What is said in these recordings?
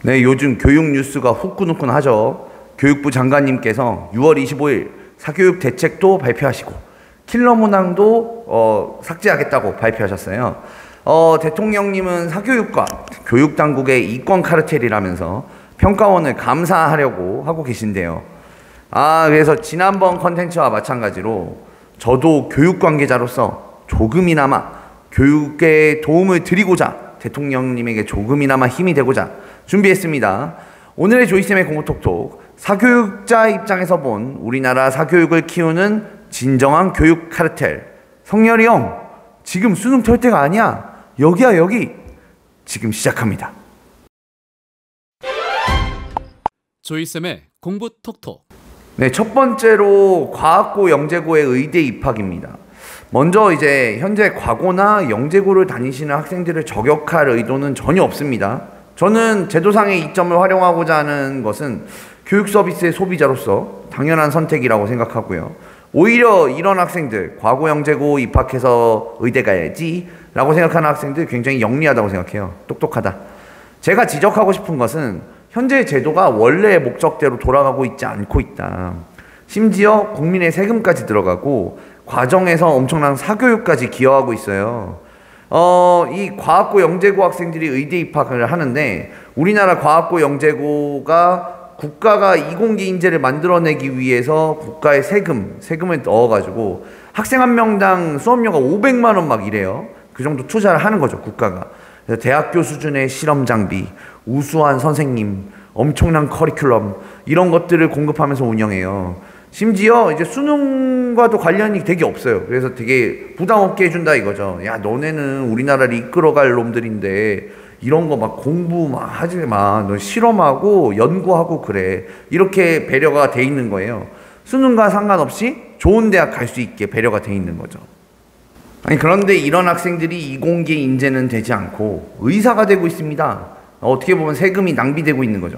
네, 요즘 교육 뉴스가 후끈후끈하죠. 교육부 장관님께서 6월 25일 사교육 대책도 발표하시고 킬러 문항도 삭제하겠다고 발표하셨어요. 대통령님은 사교육과 교육당국의 이권 카르텔이라면서 평가원을 감사하려고 하고 계신데요. 그래서 지난번 컨텐츠와 마찬가지로 저도 교육 관계자로서 조금이나마 교육에 도움을 드리고자 대통령님에게 조금이나마 힘이 되고자 준비했습니다. 오늘의 조이쌤의 공부톡톡, 사교육자 입장에서 본 우리나라 사교육을 키우는 진정한 교육 카르텔. 성렬이 형, 지금 수능 털 때가 아니야. 여기야 여기. 지금 시작합니다. 조이쌤의 공부톡톡. 네, 첫 번째로 과학고 영재고의 의대 입학입니다. 먼저 이제 현재 과고나 영재고를 다니시는 학생들을 저격할 의도는 전혀 없습니다. 저는 제도상의 이점을 활용하고자 하는 것은 교육 서비스의 소비자로서 당연한 선택이라고 생각하고요. 오히려 이런 학생들, 과고 영재고 입학해서 의대 가야지 라고 생각하는 학생들 굉장히 영리하다고 생각해요. 똑똑하다. 제가 지적하고 싶은 것은 현재 제도가 원래의 목적대로 돌아가고 있지 않고 있다. 심지어 국민의 세금까지 들어가고 과정에서 엄청난 사교육까지 기여하고 있어요. 이 과학고 영재고 학생들이 의대 입학을 하는데 우리나라 과학고 영재고가 국가가 이공계 인재를 만들어내기 위해서 국가의 세금을 넣어가지고 학생 한 명당 수업료가 500만 원 막 이래요. 그 정도 투자를 하는 거죠, 국가가. 그래서 대학교 수준의 실험 장비, 우수한 선생님, 엄청난 커리큘럼 이런 것들을 공급하면서 운영해요. 심지어 이제 수능과도 관련이 되게 없어요. 그래서 되게 부담 없게 해준다 이거죠. 야, 너네는 우리나라를 이끌어갈 놈들인데 이런 거 막 공부 막 하지 마. 너 실험하고 연구하고 그래. 이렇게 배려가 돼 있는 거예요. 수능과 상관없이 좋은 대학 갈 수 있게 배려가 돼 있는 거죠. 아니, 그런데 이런 학생들이 이공계 인재는 되지 않고 의사가 되고 있습니다. 어떻게 보면 세금이 낭비되고 있는 거죠.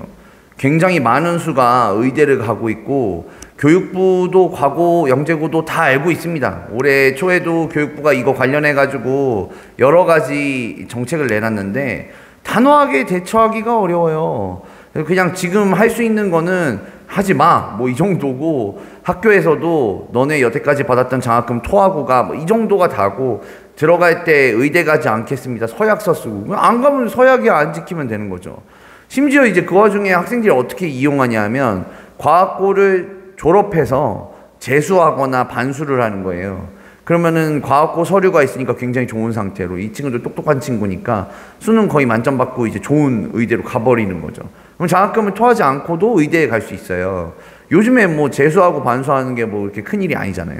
굉장히 많은 수가 의대를 가고 있고 교육부도 과고 영재고도 다 알고 있습니다. 올해 초에도 교육부가 이거 관련해 가지고 여러 가지 정책을 내놨는데 단호하게 대처하기가 어려워요. 그냥 지금 할 수 있는 거는 하지 마, 뭐 이 정도고, 학교에서도 너네 여태까지 받았던 장학금 토하고가 뭐 이 정도가 다고, 들어갈 때 의대 가지 않겠습니다, 서약서 쓰고. 안 가면 서약이 안 지키면 되는 거죠. 심지어 이제 그 와중에 학생들이 어떻게 이용하냐면 과학고를 졸업해서 재수하거나 반수를 하는 거예요. 그러면은 과학고 서류가 있으니까 굉장히 좋은 상태로, 이 친구들 똑똑한 친구니까 수능 거의 만점 받고 이제 좋은 의대로 가버리는 거죠. 그럼 장학금을 토하지 않고도 의대에 갈 수 있어요. 요즘에 뭐 재수하고 반수하는 게 뭐 이렇게 큰일이 아니잖아요.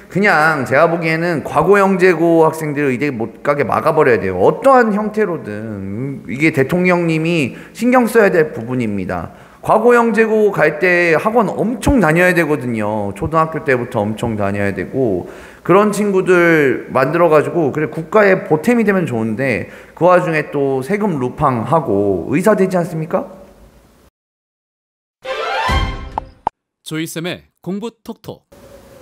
그냥 제가 보기에는 과고 영재고 학생들 의대 못 가게 막아버려야 돼요. 어떠한 형태로든. 이게 대통령님이 신경 써야 될 부분입니다. 과고 영재고 갈 때 학원 엄청 다녀야 되거든요. 초등학교 때부터 엄청 다녀야 되고, 그런 친구들 만들어가지고 그래 국가에 보탬이 되면 좋은데 그 와중에 또 세금 루팡하고 의사 되지 않습니까? 조이쌤의 공부톡톡.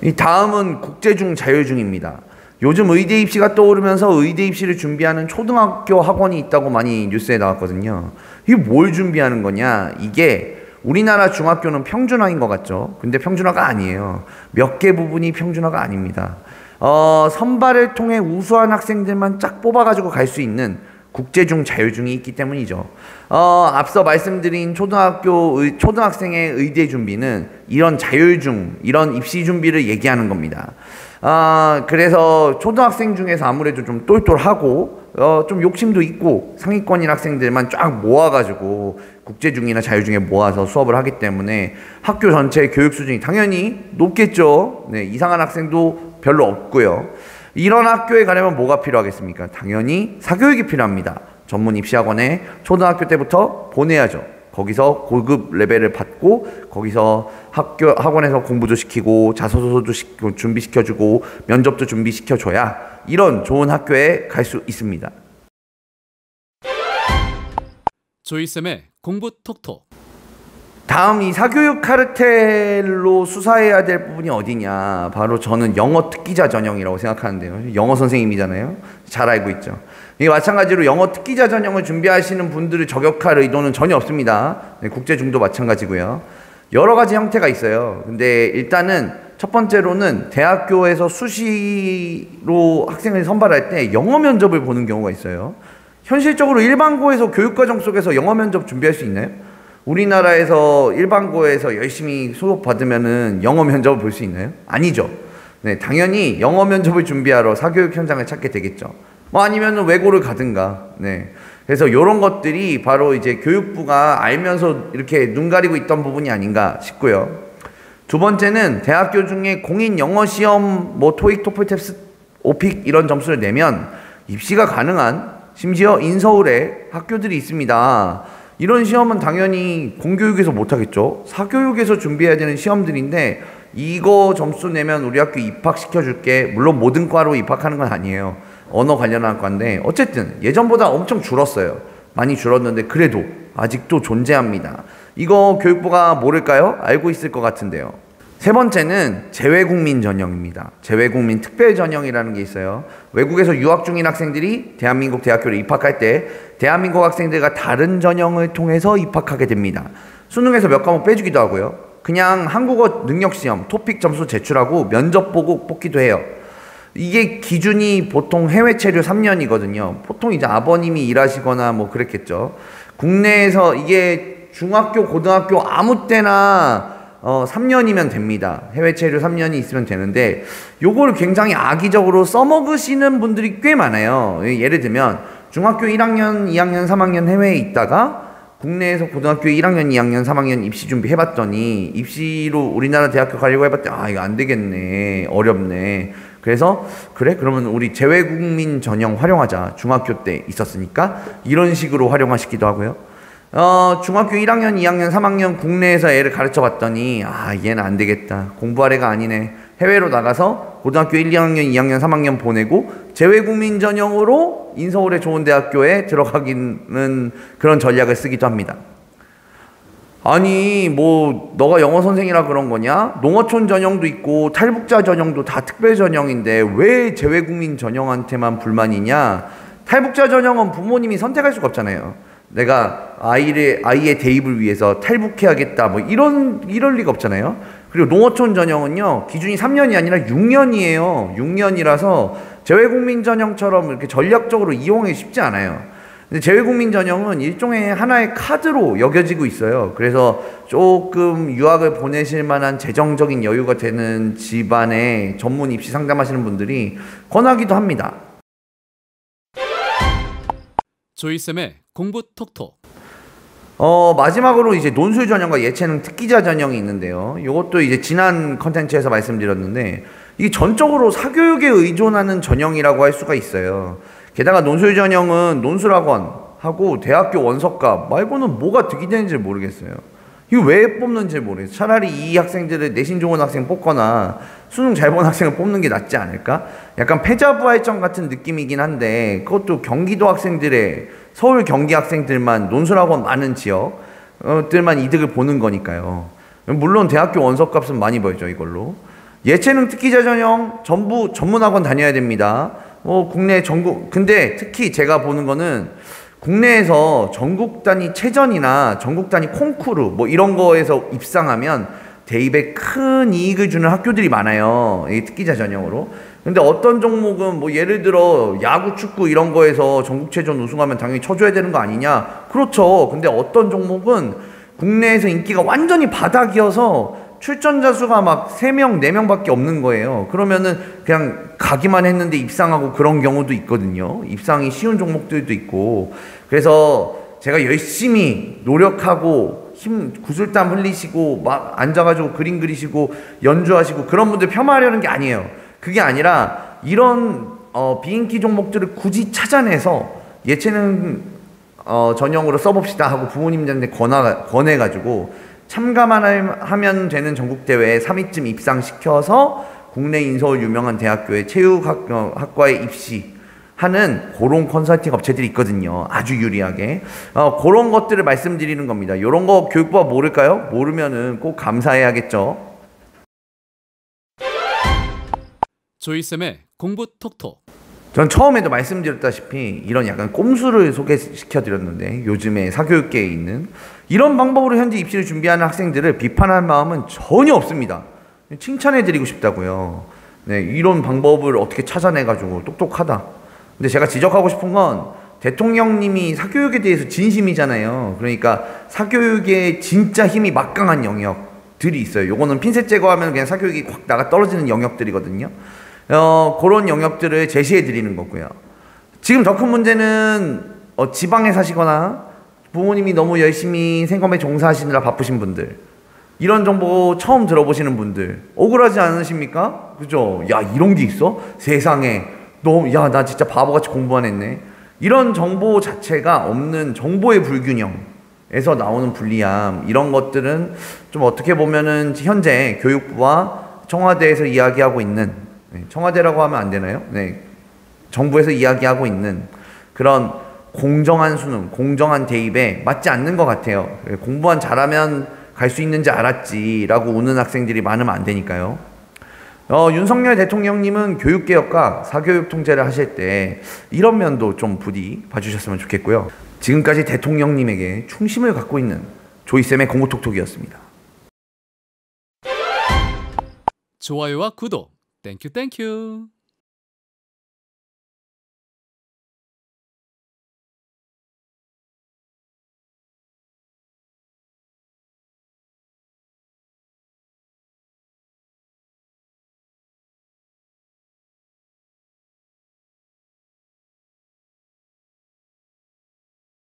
이 다음은 국제중 자율중입니다. 요즘 의대 입시가 떠오르면서 의대 입시를 준비하는 초등학교 학원이 있다고 많이 뉴스에 나왔거든요. 이게 뭘 준비하는 거냐? 이게 우리나라 중학교는 평준화인 것 같죠? 근데 평준화가 아니에요. 몇 개 부분이 평준화가 아닙니다. 선발을 통해 우수한 학생들만 짝 뽑아가지고 갈 수 있는 국제중 자율중이 있기 때문이죠. 앞서 말씀드린 초등학생의 의대 준비는 이런 자율중, 이런 입시 준비를 얘기하는 겁니다. 그래서 초등학생 중에서 아무래도 좀 똘똘하고 좀 욕심도 있고 상위권인 학생들만 쫙 모아가지고 국제중이나 자율중에 모아서 수업을 하기 때문에 학교 전체 교육 수준이 당연히 높겠죠. 네, 이상한 학생도 별로 없고요. 이런 학교에 가려면 뭐가 필요하겠습니까? 당연히 사교육이 필요합니다. 전문 입시학원에 초등학교 때부터 보내야죠. 거기서 고급 레벨을 받고 거기서 학원에서 공부도 시키고 자소서도 준비시켜주고 면접도 준비시켜줘야 이런 좋은 학교에 갈 수 있습니다. 조이쌤의 공부톡톡. 다음 이 사교육 카르텔로 수사해야 될 부분이 어디냐. 바로 저는 영어 특기자 전형이라고 생각하는데요. 영어 선생님이잖아요. 잘 알고 있죠. 이게 마찬가지로 영어 특기자 전형을 준비하시는 분들을 저격할 의도는 전혀 없습니다. 네, 국제중도 마찬가지고요. 여러 가지 형태가 있어요. 근데 일단은 첫 번째로는 대학교에서 수시로 학생을 선발할 때 영어 면접을 보는 경우가 있어요. 현실적으로 일반고에서 교육과정 속에서 영어 면접 준비할 수 있나요? 우리나라에서 일반고에서 열심히 수업받으면은 영어 면접을 볼 수 있나요? 아니죠. 네, 당연히 영어 면접을 준비하러 사교육 현장을 찾게 되겠죠. 뭐 아니면은 외고를 가든가. 네. 그래서 이런 것들이 바로 이제 교육부가 알면서 이렇게 눈 가리고 있던 부분이 아닌가 싶고요. 두 번째는 대학교 중에 공인 영어 시험, 뭐 토익, 토플, 탭스, 오픽 이런 점수를 내면 입시가 가능한 심지어 인서울에 학교들이 있습니다. 이런 시험은 당연히 공교육에서 못하겠죠. 사교육에서 준비해야 되는 시험들인데 이거 점수 내면 우리 학교 입학시켜줄게. 물론 모든 과로 입학하는 건 아니에요. 언어 관련한 과인데 어쨌든 예전보다 엄청 줄었어요. 많이 줄었는데 그래도 아직도 존재합니다. 이거 교육부가 모를까요? 알고 있을 것 같은데요. 세 번째는 재외국민 전형입니다. 재외국민 특별 전형이라는 게 있어요. 외국에서 유학 중인 학생들이 대한민국 대학교를 입학할 때 대한민국 학생들과 다른 전형을 통해서 입학하게 됩니다. 수능에서 몇 과목 빼주기도 하고요. 그냥 한국어 능력시험, 토픽 점수 제출하고 면접 보고 뽑기도 해요. 이게 기준이 보통 해외 체류 3년이거든요. 보통 이제 아버님이 일하시거나 뭐 그랬겠죠. 국내에서 이게 중학교, 고등학교 아무 때나 3년이면 됩니다. 해외 체류 3년이 있으면 되는데 요거를 굉장히 악의적으로 써먹으시는 분들이 꽤 많아요. 예를 들면 중학교 1학년, 2학년, 3학년 해외에 있다가 국내에서 고등학교 1학년, 2학년, 3학년 입시 준비 해봤더니 입시로 우리나라 대학교 가려고 해봤더니 아 이거 안 되겠네. 어렵네. 그래서 그래? 그러면 우리 재외국민 전형 활용하자. 중학교 때 있었으니까 이런 식으로 활용하시기도 하고요. 중학교 1학년, 2학년, 3학년 국내에서 애를 가르쳐 봤더니 아 얘는 안 되겠다. 공부할 애가 아니네. 해외로 나가서 고등학교 1, 2학년, 2학년, 3학년 보내고 재외국민 전형으로 인서울의 좋은 대학교에 들어가기는 그런 전략을 쓰기도 합니다. 아니 뭐 너가 영어 선생이라 그런 거냐? 농어촌 전형도 있고 탈북자 전형도 다 특별 전형인데 왜 재외국민 전형한테만 불만이냐? 탈북자 전형은 부모님이 선택할 수가 없잖아요. 내가 아이의 대입을 위해서 탈북해야겠다 뭐 이럴 리가 없잖아요. 그리고 농어촌 전형은요 기준이 3년이 아니라 6년이에요. 6년이라서 재외국민 전형처럼 이렇게 전략적으로 이용하기 쉽지 않아요. 근데 재외국민 전형은 일종의 하나의 카드로 여겨지고 있어요. 그래서 조금 유학을 보내실 만한 재정적인 여유가 되는 집안에 전문 입시 상담하시는 분들이 권하기도 합니다. 조이쌤의 공부 톡톡. 마지막으로 이제 논술 전형과 예체능 특기자 전형이 있는데요. 이것도 이제 지난 컨텐츠에서 말씀드렸는데 이게 전적으로 사교육에 의존하는 전형이라고 할 수가 있어요. 게다가 논술 전형은 논술학원하고 대학교 원서과 말고는 뭐가 득이 되는지 모르겠어요. 이거 왜 뽑는지 모르겠어요. 차라리 이 학생들을 내신 좋은 학생 뽑거나 수능 잘 본 학생을 뽑는 게 낫지 않을까? 약간 패자부활전 같은 느낌이긴 한데 그것도 경기도 학생들의 서울 경기 학생들만 논술학원 많은 지역들만 이득을 보는 거니까요. 물론 대학교 원서값은 많이 벌죠 이걸로. 예체능 특기자 전형 전부 전문학원 다녀야 됩니다. 국내 전국 근데 특히 제가 보는 거는 국내에서 전국 단위 체전이나 전국 단위 콩쿠르 뭐 이런 거에서 입상하면 대입에 큰 이익을 주는 학교들이 많아요. 이 특기자 전형으로. 근데 어떤 종목은 뭐 예를 들어 야구, 축구 이런 거에서 전국체전 우승하면 당연히 쳐줘야 되는 거 아니냐? 그렇죠. 근데 어떤 종목은 국내에서 인기가 완전히 바닥이어서 출전자 수가 막 3명, 4명밖에 없는 거예요. 그러면은 그냥 가기만 했는데 입상하고 그런 경우도 있거든요. 입상이 쉬운 종목들도 있고. 그래서 제가 열심히 노력하고 구슬땀 흘리시고 막 앉아가지고 그림 그리시고 연주하시고 그런 분들 폄하하려는 게 아니에요. 그게 아니라 이런 비인기 종목들을 굳이 찾아내서 예체능 전형으로 써봅시다 하고 부모님들한테 권해가지고 참가만 하면 되는 전국대회에 3위쯤 입상시켜서 국내 인서울 유명한 대학교에 체육학과에 하는 그런 컨설팅 업체들이 있거든요. 아주 유리하게. 그런 것들을 말씀드리는 겁니다. 이런 거 교육부가 모를까요? 모르면은 꼭 감사해야겠죠. 조이쌤의 공부 톡톡. 전 처음에도 말씀드렸다시피 이런 약간 꼼수를 소개시켜드렸는데 요즘에 사교육계에 있는 이런 방법으로 현재 입시를 준비하는 학생들을 비판할 마음은 전혀 없습니다. 칭찬해드리고 싶다고요. 네, 이런 방법을 어떻게 찾아내가지고 똑똑하다. 근데 제가 지적하고 싶은 건 대통령님이 사교육에 대해서 진심이잖아요. 그러니까 사교육에 진짜 힘이 막강한 영역들이 있어요. 요거는 핀셋 제거하면 그냥 사교육이 확 나가 떨어지는 영역들이거든요. 그런 영역들을 제시해 드리는 거고요. 지금 더 큰 문제는 지방에 사시거나 부모님이 너무 열심히 생검에 종사하시느라 바쁘신 분들, 이런 정보 처음 들어보시는 분들 억울하지 않으십니까? 그죠? 야, 이런 게 있어? 세상에. 야, 나 진짜 바보같이 공부만 했네. 이런 정보 자체가 없는 정보의 불균형에서 나오는 불리함, 이런 것들은 좀 어떻게 보면은 현재 교육부와 청와대에서 이야기하고 있는, 청와대라고 하면 안 되나요? 네, 정부에서 이야기하고 있는 그런 공정한 수능, 공정한 대입에 맞지 않는 것 같아요. 공부만 잘하면 갈 수 있는지 알았지라고 우는 학생들이 많으면 안 되니까요. 윤석열 대통령님은 교육개혁과 사교육 통제를 하실 때 이런 면도 좀 부디 봐주셨으면 좋겠고요. 지금까지 대통령님에게 충심을 갖고 있는 조이쌤의 공부톡톡이었습니다. 좋아요와 구독. 땡큐 땡큐.